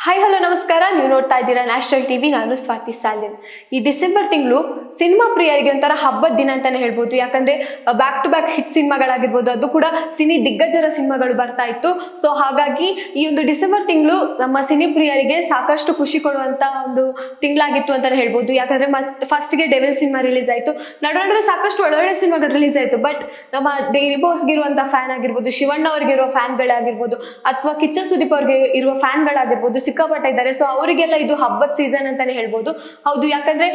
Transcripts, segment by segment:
Hi hello ನಮಸ್ಕಾರ. ನೀವು ನೋಡ್ತಾ ಇದ್ದೀರಾ ನ್ಯಾಷನಲ್ ಟಿವಿ. ನಾನು ಸ್ವಾತಿ ಸಾಲಿನ್. ಈ ಡಿಸೆಂಬರ್ ತಿಂಗಳು ಸಿನಿಮಾ ಪ್ರಿಯರಿಗೆ ಒಂಥರ ಹಬ್ಬದ ದಿನ ಅಂತಾನೆ ಹೇಳ್ಬೋದು. ಯಾಕಂದ್ರೆ ಬ್ಯಾಕ್ ಟು ಬ್ಯಾಕ್ ಹಿಟ್ ಸಿನಿಮಾಗಳಾಗಿರ್ಬೋದು, ಅದು ಕೂಡ ಸಿನಿ ದಿಗ್ಗಜರ ಸಿನಿಮಾಗಳು ಬರ್ತಾ ಇತ್ತು. ಸೊ ಹಾಗಾಗಿ ಈ ಒಂದು ಡಿಸೆಂಬರ್ ತಿಂಗಳು ನಮ್ಮ ಸಿನಿ ಪ್ರಿಯರಿಗೆ ಸಾಕಷ್ಟು ಖುಷಿ ಕೊಡುವಂತ ಒಂದು ತಿಂಗಳಾಗಿತ್ತು ಅಂತಾನೆ ಹೇಳ್ಬೋದು. ಯಾಕಂದ್ರೆ ಫಸ್ಟ್ಗೆ ಡೆವಿಲ್ ಸಿನಿಮಾ ರಿಲೀಸ್ ಆಯ್ತು, ನಡುವೆ ಸಾಕಷ್ಟು ಒಳ್ಳೊಳ್ಳೆ ಸಿನಿಮಾಗಳು ರಿಲೀಸ್ ಆಯ್ತು. ಬಟ್ ನಮ್ಮ ಡಿ ಬಾಸ್ಗೆ ಇರುವಂತ ಫ್ಯಾನ್ ಆಗಿರ್ಬೋದು, ಶಿವಣ್ಣ ಅವ್ರಿಗೆ ಇರೋ ಫ್ಯಾನ್ಗಳಾಗಿರ್ಬೋದು, ಅಥವಾ ಕಿಚ್ಚ ಸುದೀಪ್ ಅವ್ರಿಗೆ ಇರುವ ಫ್ಯಾನ್ಗಳಾಗಿರ್ಬೋದು ಸಿಕ್ಕಾಪಟ್ಟೆ ಇದ್ದಾರೆ. ಸೊ ಅವರಿಗೆಲ್ಲ ಇದು ಹಬ್ಬದ ಸೀಸನ್ ಅಂತಾನೆ ಹೇಳ್ಬೋದು. ಹೌದು, ಯಾಕಂದ್ರೆ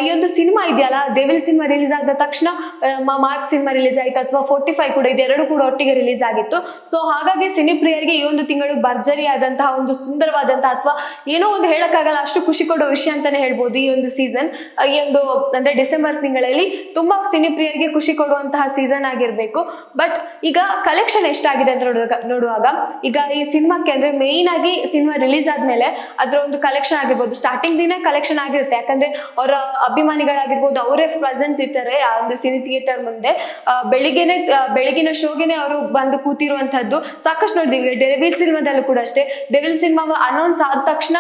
ಈ ಒಂದು ಸಿನಿಮಾ ಇದೆಯಲ್ಲ, ಡೆವಿಲ್ ಸಿನಿಮಾ ರಿಲೀಸ್ ಆದ ತಕ್ಷಣ ಮಾರ್ಕ್ ಸಿನಿಮಾ ರಿಲೀಸ್ ಆಯ್ತು, ಅಥವಾ 45 ಕೂಡ ಇದೆರಡು ಕೂಡ ಒಟ್ಟಿಗೆ ರಿಲೀಸ್ ಆಗಿತ್ತು. ಸೊ ಹಾಗಾಗಿ ಸಿನಿ ಪ್ರಿಯರಿಗೆ ಈ ಒಂದು ತಿಂಗಳು ಭರ್ಜರಿ ಆದಂತಹ ಒಂದು ಸುಂದರವಾದಂತಹ, ಅಥವಾ ಏನೋ ಒಂದು ಹೇಳಕ್ಕಾಗಲ್ಲ ಅಷ್ಟು ಖುಷಿ ಕೊಡೋ ವಿಷಯ ಅಂತಾನೆ ಹೇಳ್ಬೋದು. ಈ ಒಂದು ಸೀಸನ್, ಈ ಒಂದು ಅಂದ್ರೆ ಡಿಸೆಂಬರ್ ತಿಂಗಳಲ್ಲಿ ತುಂಬಾ ಸಿನಿ ಪ್ರಿಯರಿಗೆ ಖುಷಿ ಕೊಡುವಂತಹ ಸೀಸನ್ ಆಗಿರ್ಬೇಕು. ಬಟ್ ಈಗ ಕಲೆಕ್ಷನ್ ಎಷ್ಟಾಗಿದೆ ಅಂತ ನೋಡುವಾಗ ಈಗ ಈ ಸಿನಿಮಾಕ್ಕೆ ಅಂದ್ರೆ ಮೇನ್ ಆಗಿ ಸಿನಿಮಾ ರಿಲೀಸ್ ಆದ್ಮೇಲೆ ಅದರ ಒಂದು ಕಲೆಕ್ಷನ್ ಆಗಿರ್ಬೋದು, ಸ್ಟಾರ್ಟಿಂಗ್ ದಿನ ಕಲೆಕ್ಷನ್ ಆಗಿರುತ್ತೆ. ಯಾಕಂದ್ರೆ ಅವರ ಅಭಿಮಾನಿಗಳಾಗಿರ್ಬೋದು ಅವರೇ ಪ್ರೆಸೆಂಟ್ ಇರ್ತಾರೆ ಆ ಒಂದು ಸಿನಿ ಥಿಯೇಟರ್ ಮುಂದೆ. ಬೆಳಿಗಿನ ಶೋಗೆನೆ ಅವರು ಬಂದು ಕೂತಿರುವಂತಹದ್ದು ಸಾಕಷ್ಟು ನೋಡಿದೀವಿ. ಡೆವಿಲ್ ಸಿನಿಮಾದಲ್ಲೂ ಕೂಡ ಅಷ್ಟೇ, ಡೆವಿಲ್ ಸಿನಿಮಾ ಅನೌನ್ಸ್ ಆದ ತಕ್ಷಣ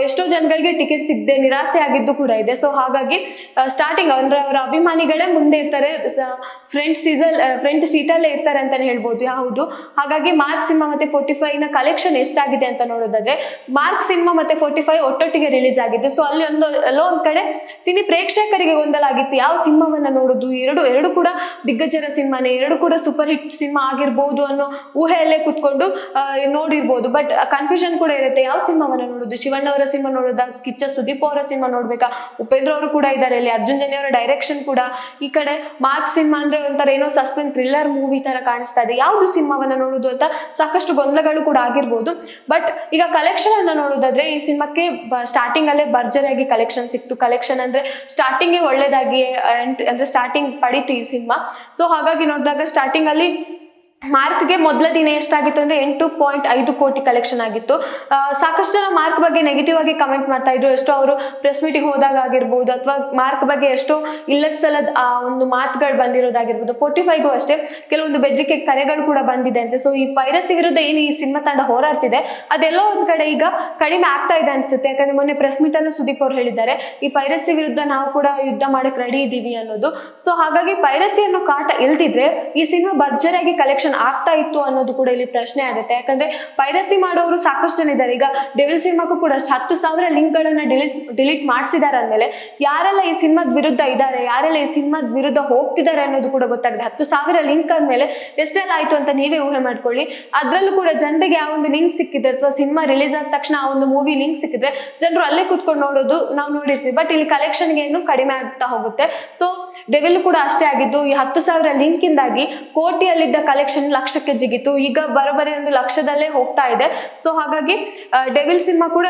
ಎಷ್ಟೋ ಜನಗಳಿಗೆ ಟಿಕೆಟ್ ಸಿಗದೆ ನಿರಾಸೆ ಆಗಿದ್ದು ಕೂಡ ಇದೆ. ಸೊ ಹಾಗಾಗಿ ಸ್ಟಾರ್ಟಿಂಗ್ ಅಂದ್ರೆ ಅವರ ಅಭಿಮಾನಿಗಳೇ ಮುಂದೆ ಇರ್ತಾರೆ, ಫ್ರಂಟ್ ಸೀಟಲ್ಲೇ ಇರ್ತಾರೆ ಅಂತಾನೆ ಹೇಳ್ಬೋದು. ಹೌದು, ಹಾಗಾಗಿ ಮಾರ್ಕ್ ಸಿನಿಮಾ ಮತ್ತೆ 45 ನ ಕಲೆಕ್ಷನ್ ಎಷ್ಟಾಗಿದೆ ಅಂತ ನೋಡೋದಾದ್ರೆ, ಮಾರ್ಕ್ ಸಿನಿಮಾ ಮತ್ತೆ 45 ಒಟ್ಟೊಟ್ಟಿಗೆ ರಿಲೀಸ್ ಆಗಿದ್ದು. ಸೊ ಅಲ್ಲಿ ಎಲ್ಲೋ ಒಂದ್ ಕಡೆ ಸಿನಿ ಪ್ರೇಕ್ಷಕರಿಗೆ ಗೊಂದಲ ಆಗಿತ್ತು, ಯಾವ ಸಿನಿಮಾವನ್ನ ನೋಡೋದು. ಎರಡು ಕೂಡ ದಿಗ್ಗಜರ ಸಿನಿಮಾನೇ, ಎರಡು ಕೂಡ ಸೂಪರ್ ಹಿಟ್ ಸಿನಿಮಾ ಆಗಿರ್ಬೋದು ಅನ್ನೋ ಊಹೆಯಲ್ಲೇ ಕುತ್ಕೊಂಡು ನೋಡಿರ್ಬೋದು. ಬಟ್ ಕನ್ಫ್ಯೂಷನ್ ಕೂಡ ಇರುತ್ತೆ, ಯಾವ ಸಿನಿಮಾವನ್ನ ನೋಡೋದು. ಶಿವಣ್ಣ ಅವರ ಸಿನಿಮಾ ನೋಡೋದಾ, ಕಿಚ್ಚ ಸುದೀಪ್ ಅವರ ಸಿನಿಮಾ ನೋಡ್ಬೇಕಾ, ಉಪೇಂದ್ರ ಅವರು ಕೂಡ ಇದ್ದಾರೆ ಇಲ್ಲಿ, ಅರ್ಜುನ್ ಜನ್ಯ ಅವರ ಡೈರೆಕ್ಷನ್ ಕೂಡ. ಈ ಕಡೆ ಮಾರ್ಕ್ ಸಿನಿಮಾ ಅಂದ್ರೆ ಒಂಥರ ಏನೋ ಸಸ್ಪೆನ್ಸ್ ಥ್ರಿಲ್ಲರ್ ಮೂವಿ ತರ ಕಾಣಿಸ್ತಾ ಇದೆ, ಯಾವ್ದು ಸಿನಿಮಾವನ್ನ ನೋಡೋದು ಅಂತ ಸಾಕಷ್ಟು ಗೊಂದಲಗಳು ಕೂಡ ಆಗಿರ್ಬೋದು. ಬಟ್ ಈಗ ಕಲೆಕ್ಷನ್ ಅನ್ನ ನೋಡೋದಾದ್ರೆ, ಈ ಸಿನಿಮಾಕ್ಕೆ ಸ್ಟಾರ್ಟಿಂಗ್ ಅಲ್ಲೇ ಭರ್ಜರಿಯಾಗಿ ಕಲೆಕ್ಷನ್ ಸಿಕ್ತು. ಕಲೆಕ್ಷನ್ ಅಂದ್ರೆ ಸ್ಟಾರ್ಟಿಂಗ್ ಒಳ್ಳೇದಾಗಿ ಅಂದ್ರೆ ಸ್ಟಾರ್ಟಿಂಗ್ ಪಡೀತು ಈ ಸಿನಿಮಾ. ಸೊ ಹಾಗಾಗಿ ನೋಡಿದಾಗ ಸ್ಟಾರ್ಟಿಂಗ್ ಅಲ್ಲಿ ಮಾರ್ಕ್ಗೆ ಮೊದಲ ದಿನ ಎಷ್ಟಾಗಿತ್ತು ಅಂದ್ರೆ 8.5 ಕೋಟಿ ಕಲೆಕ್ಷನ್ ಆಗಿತ್ತು. ಸಾಕಷ್ಟು ಜನ ಮಾರ್ಕ್ ಬಗ್ಗೆ ನೆಗೆಟಿವ್ ಆಗಿ ಕಮೆಂಟ್ ಮಾಡ್ತಾ ಇದ್ರು. ಎಷ್ಟೋ ಅವರು ಪ್ರೆಸ್ ಮೀಟಿಂಗ್ ಹೋದಾಗ ಆಗಿರ್ಬೋದು, ಅಥವಾ ಮಾರ್ಕ್ ಬಗ್ಗೆ ಎಷ್ಟೋ ಇಲ್ಲದ ಸಲದ ಒಂದು ಮಾತುಗಳು ಬಂದಿರೋದಾಗಿರ್ಬೋದು. 45ಗೂ ಅಷ್ಟೇ ಕೆಲವೊಂದು ಬೆದರಿಕೆ ಕರೆಗಳು ಕೂಡ ಬಂದಿದೆ ಅಂತೆ. ಸೊ ಈ ಪೈರಸಿ ವಿರುದ್ಧ ಏನು ಈ ಸಿನಿಮಾ ತಂಡ ಹೋರಾಡ್ತಿದೆ, ಅದೆಲ್ಲೋ ಒಂದ್ ಕಡೆ ಈಗ ಕಡಿಮೆ ಆಗ್ತಾ ಇದೆ ಅನ್ಸುತ್ತೆ. ಯಾಕಂದ್ರೆ ಮೊನ್ನೆ ಪ್ರೆಸ್ ಮೀಟ್ ಅಲ್ಲೂ ಸುದೀಪ್ ಅವ್ರು ಹೇಳಿದ್ದಾರೆ, ಈ ಪೈರಸಿ ವಿರುದ್ಧ ನಾವು ಕೂಡ ಯುದ್ಧ ಮಾಡಕ್ ರೆಡಿ ಇದೀವಿ ಅನ್ನೋದು. ಸೊ ಹಾಗಾಗಿ ಪೈರಸಿ ಅನ್ನೋ ಕಾಟ ಇಲ್ದಿದ್ರೆ ಈ ಸಿನಿಮಾ ಭರ್ಜರಿಯಾಗಿ ಕಲೆಕ್ಷನ್ ಆಗ್ತಾ ಇತ್ತು ಅನ್ನೋದು ಕೂಡ ಇಲ್ಲಿ ಪ್ರಶ್ನೆ ಆಗುತ್ತೆ. ಯಾಕಂದ್ರೆ ಪೈರಸಿ ಮಾಡೋರು ಸಾಕಷ್ಟು ಜನ ಇದ್ದಾರೆ. ಈಗ ಡೆವಿಲ್ ಸಿನಿಮಾಕ್ಕೂ ಕೂಡ 10,000 ಲಿಂಕ್ ಗಳನ್ನ ಡಿಲೀಟ್ ಮಾಡಿಸಿದ್ದಾರೆ ಅಂದ್ಮೇಲೆ ಯಾರೆಲ್ಲ ಈ ಸಿನಿಮಾದ ವಿರುದ್ಧ ಇದ್ದಾರೆ, ಯಾರೆಲ್ಲ ಈ ಸಿನಿಮಾದ ವಿರುದ್ಧ ಹೋಗ್ತಿದ್ದಾರೆ ಅನ್ನೋದು ಕೂಡ ಗೊತ್ತಾಗಿದೆ. 10,000 ಲಿಂಕ್ ಅಂದ್ಮೇಲೆ ಎಷ್ಟೆಲ್ಲ ಆಯ್ತು ಅಂತ ನೀವೇ ಊಹೆ ಮಾಡ್ಕೊಳ್ಳಿ. ಅದ್ರಲ್ಲೂ ಕೂಡ ಜನರಿಗೆ ಆ ಒಂದು ಲಿಂಕ್ ಸಿಕ್ಕಿದ್ರೆ, ಅಥವಾ ಸಿನಿಮಾ ರಿಲೀಸ್ ಆದ ತಕ್ಷಣ ಆ ಒಂದು ಮೂವಿ ಲಿಂಕ್ ಸಿಕ್ಕಿದ್ರೆ ಜನರು ಅಲ್ಲೇ ಕುತ್ಕೊಂಡು ನೋಡೋದು ನಾವು ನೋಡಿರ್ತೀವಿ. ಬಟ್ ಇಲ್ಲಿ ಕಲೆಕ್ಷನ್ಗೆ ಏನು ಕಡಿಮೆ ಆಗ್ತಾ ಹೋಗುತ್ತೆ. ಸೊ ಡೆವಿಲ್ ಕೂಡ ಅಷ್ಟೇ ಆಗಿದ್ದು, ಈ 10,000 ಲಿಂಕ್ ಇಂದಾಗಿ ಕೋಟಿಯಲ್ಲಿದ್ದ ಕಲೆಕ್ಷನ್ ಲಕ್ಷಕ್ಕೆ ಜಿಗಿತು. ಈಗ ಬರೋಬ್ಬರಿ 1 ಲಕ್ಷದಲ್ಲೇ ಹೋಗ್ತಾ ಇದೆ. ಸೊ ಹಾಗಾಗಿ ಡೆವಿಲ್ ಸಿನಿಮಾ ಕೂಡ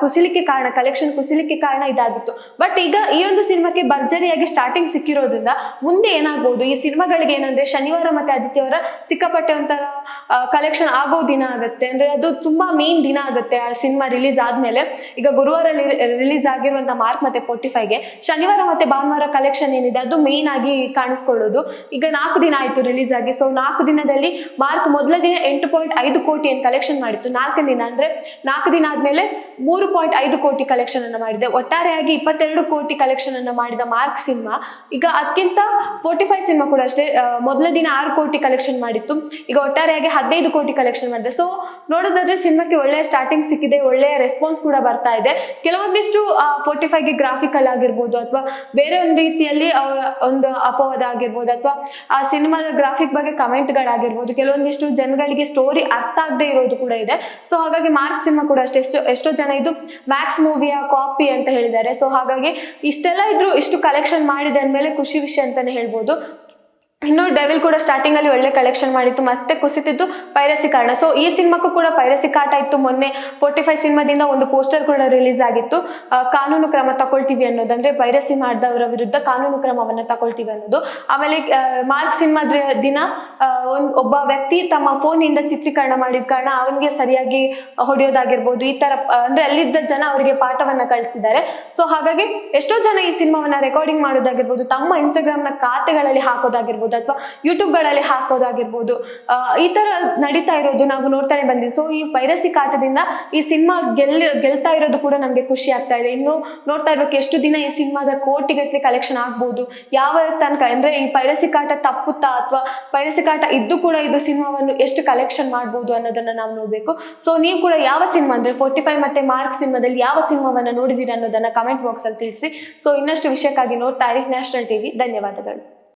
ಕುಸಿಲಿಕ್ಕೆ ಕಾರಣ, ಕಲೆಕ್ಷನ್ ಕುಸಿಲಿಕ್ಕೆ ಕಾರಣ ಇದಾಗಿತ್ತು. ಬಟ್ ಈಗ ಈ ಒಂದು ಸಿನಿಮಾಕ್ಕೆ ಭರ್ಜರಿಯಾಗಿ ಸ್ಟಾರ್ಟಿಂಗ್ ಸಿಕ್ಕಿರೋದ್ರಿಂದ ಮುಂದೆ ಏನಾಗ್ಬೋದು, ಈ ಸಿನಿಮಾಗಳಿಗೆ ಏನಂದ್ರೆ ಶನಿವಾರ ಮತ್ತೆ ಆದಿತ್ಯವಾರ ಸಿಕ್ಕಾಪಟ್ಟೆ ಒಂಥರ ಕಲೆಕ್ಷನ್ ಆಗೋ ದಿನ ಆಗುತ್ತೆ. ಅಂದ್ರೆ ಅದು ತುಂಬಾ ಮೇನ್ ದಿನ ಆಗುತ್ತೆ ಆ ಸಿನಿಮಾ ರಿಲೀಸ್ ಆದ್ಮೇಲೆ. ಈಗ ಗುರುವಾರ ರಿಲೀಸ್ ಆಗಿರುವಂತ ಮಾರ್ಕ್ ಮತ್ತೆ 45ಗೆ ಶನಿವಾರ ಮತ್ತೆ ಭಾನುವಾರ ಕಲೆಕ್ಷನ್ ಏನಿದೆ ಅದು ಮೇನ್ ಆಗಿ ಕಾಣಿಸ್ಕೊಳ್ಳೋದು. ಈಗ 4 ದಿನ ಆಯ್ತು ರಿಲೀಸ್ ಆಗಿ. ಸೊ 4 ದಿನದಲ್ಲಿ ಮಾರ್ಕ್ ಮೊದಲ ದಿನ 8.5 ಕೋಟಿ ಏನು ಕಲೆಕ್ಷನ್ ಮಾಡಿತ್ತು. 4 ದಿನ ಅಂದ್ರೆ 4 ದಿನ ಆದ್ಮೇಲೆ 3.5 ಕೋಟಿ ಕಲೆಕ್ಷನ್ ಅನ್ನ ಮಾಡಿದೆ. ಒಟ್ಟಾರೆಯಾಗಿ 22 ಕೋಟಿ ಕಲೆಕ್ಷನ್ ಅನ್ನ ಮಾಡಿದ ಮಾರ್ಕ್ ಸಿನಿಮಾ ಈಗ ಅದಕ್ಕಿಂತ 45 ಸಿನಿಮಾ ಕೂಡ ಅಷ್ಟೇ, ಮೊದಲ ದಿನ 6 ಕೋಟಿ ಕಲೆಕ್ಷನ್ ಮಾಡಿತ್ತು, ಈಗ ಒಟ್ಟಾರೆಯಾಗಿ 15 ಕೋಟಿ ಕಲೆಕ್ಷನ್ ಮಾಡಿದೆ. ಸೊ ನೋಡೋದಾದ್ರೆ ಸಿನಿಮಾಕ್ಕೆ ಒಳ್ಳೆಯ ಸ್ಟಾರ್ಟಿಂಗ್ ಸಿಕ್ಕಿದೆ, ಒಳ್ಳೆಯ ರೆಸ್ಪಾನ್ಸ್ ಕೂಡ ಬರ್ತಾ ಇದೆ. ಕೆಲವೊಂದಿಷ್ಟು 45ಗೆ ಗ್ರಾಫಿಕಲ್ ಆಗಿರ್ಬೋದು, ಅಥವಾ ಬೇರೆ ಒಂದು ರೀತಿಯಲ್ಲಿ ಒಂದು ಅಪವಾದ ಆಗಿರ್ಬೋದು, ಅಥವಾ ಆ ಸಿನಿಮಾದ ಗ್ರಾಫಿಕ್ ಬಗ್ಗೆ ಕಮೆಂಟ್ಗಳಾಗಿರ್ಬೋದು, ಕೆಲವೊಂದಿಷ್ಟು ಜನಗಳಿಗೆ ಸ್ಟೋರಿ ಅರ್ಥ ಆಗದೆ ಇರೋದು ಕೂಡ ಇದೆ. ಸೊ ಹಾಗಾಗಿ ಮಾರ್ಕ್ ಸಿನಿಮಾ ಕೂಡ ಅಷ್ಟೇ, ಎಷ್ಟೋ ಜನ ಇದು ಮ್ಯಾಕ್ಸ್ ಮೂವಿಯ ಕಾಪಿ ಅಂತ ಹೇಳಿದ್ದಾರೆ. ಸೊ ಹಾಗಾಗಿ ಇಷ್ಟೆಲ್ಲ ಇದ್ರು ಇಷ್ಟು ಕಲೆಕ್ಷನ್ ಮಾಡಿದೆ ಅಂದಮೇಲೆ ಖುಷಿ ವಿಷಯ ಅಂತಾನೆ ಹೇಳ್ಬೋದು. ಇನ್ನು ಡೆವಿಲ್ ಕೂಡ ಸ್ಟಾರ್ಟಿಂಗ್ ಅಲ್ಲಿ ಒಳ್ಳೆ ಕಲೆಕ್ಷನ್ ಮಾಡಿತ್ತು, ಮತ್ತೆ ಕುಸಿತಿದ್ದು ಪೈರಸಿ ಕಾರಣ. ಸೊ ಈ ಸಿನಿಮಾಕ್ಕೂ ಕೂಡ ಪೈರಸಿ ಕಾಟ ಇತ್ತು. ಮೊನ್ನೆ 45 ಸಿನಿಮಾದಿಂದ ಒಂದು ಪೋಸ್ಟರ್ ಕೂಡ ರಿಲೀಸ್ ಆಗಿತ್ತು, ಕಾನೂನು ಕ್ರಮ ತಗೊಳ್ತೀವಿ ಅನ್ನೋದು, ಅಂದ್ರೆ ಪೈರಸಿ ಮಾಡಿದವರ ವಿರುದ್ಧ ಕಾನೂನು ಕ್ರಮವನ್ನ ತಗೊಳ್ತೀವಿ ಅನ್ನೋದು. ಆಮೇಲೆ ಮಾರ್ಕ್ ಸಿನಿಮಾ ದಿನ ಒಬ್ಬ ವ್ಯಕ್ತಿ ತಮ್ಮ ಫೋನ್ ಇಂದ ಚಿತ್ರೀಕರಣ ಮಾಡಿದ ಕಾರಣ ಅವನಿಗೆ ಸರಿಯಾಗಿ ಹೊಡೆಯೋದಾಗಿರ್ಬೋದು, ಈ ತರ ಅಂದ್ರೆ ಅಲ್ಲಿದ್ದ ಜನ ಅವರಿಗೆ ಪಾಠವನ್ನ ಕಳಿಸಿದ್ದಾರೆ. ಸೊ ಹಾಗಾಗಿ ಎಷ್ಟೋ ಜನ ಈ ಸಿನಿಮಾವನ್ನ ರೆಕಾರ್ಡಿಂಗ್ ಮಾಡೋದಾಗಿರ್ಬೋದು, ತಮ್ಮ ಇನ್ಸ್ಟಾಗ್ರಾಮ್ ನ ಖಾತೆಗಳಲ್ಲಿ ಹಾಕೋದಾಗಿರ್ಬೋದು, ಆಗಿರ್ಬೋದು ಅಥವಾ ಯೂಟ್ಯೂಬ್ಗಳಲ್ಲಿ ಹಾಕೋದಾಗಿರ್ಬೋದು, ಈ ತರ ನಡೀತಾ ಇರೋದು ನಾವು ನೋಡ್ತಾನೆ ಬಂದಿವಿ. ಸೊ ಈ ಪೈರಸಿ ಕಾಟದಿಂದ ಈ ಸಿನಿಮಾ ಗೆಲ್ತಾ ಇರೋದು ಕೂಡ ನಮ್ಗೆ ಖುಷಿ ಆಗ್ತಾ ಇದೆ. ಇನ್ನು ನೋಡ್ತಾ ಇರ್ಬೇಕು ಎಷ್ಟು ದಿನ ಈ ಸಿನಿಮಾದ ಕೋಟಿಗಟ್ಟಲೆ ಕಲೆಕ್ಷನ್ ಆಗ್ಬೋದು, ಯಾವ ತನಕ ಅಂದ್ರೆ ಈ ಪೈರಸಿ ಕಾಟ ತಪ್ಪುತ್ತಾ ಅಥವಾ ಪೈರಸಿ ಕಾಟ ಇದ್ದು ಕೂಡ ಇದು ಸಿನಿಮಾವನ್ನು ಎಷ್ಟು ಕಲೆಕ್ಷನ್ ಮಾಡ್ಬೋದು ಅನ್ನೋದನ್ನ ನಾವು ನೋಡ್ಬೇಕು. ಸೊ ನೀವು ಕೂಡ ಯಾವ ಸಿನಿಮಾ ಅಂದ್ರೆ 45 ಮತ್ತೆ ಮಾರ್ಕ್ ಸಿನಿಮಾದಲ್ಲಿ ಯಾವ ಸಿನಿಮಾವನ್ನ ನೋಡಿದೀರಾ ಅನ್ನೋದನ್ನ ಕಮೆಂಟ್ ಬಾಕ್ಸ್ ಅಲ್ಲಿ ತಿಳಿಸಿ. ಸೊ ಇನ್ನಷ್ಟು ವಿಷಯಕ್ಕಾಗಿ ನೋಡ್ತಾ ಇರಿ ನ್ಯಾಷನಲ್ ಟಿವಿ. ಧನ್ಯವಾದಗಳು.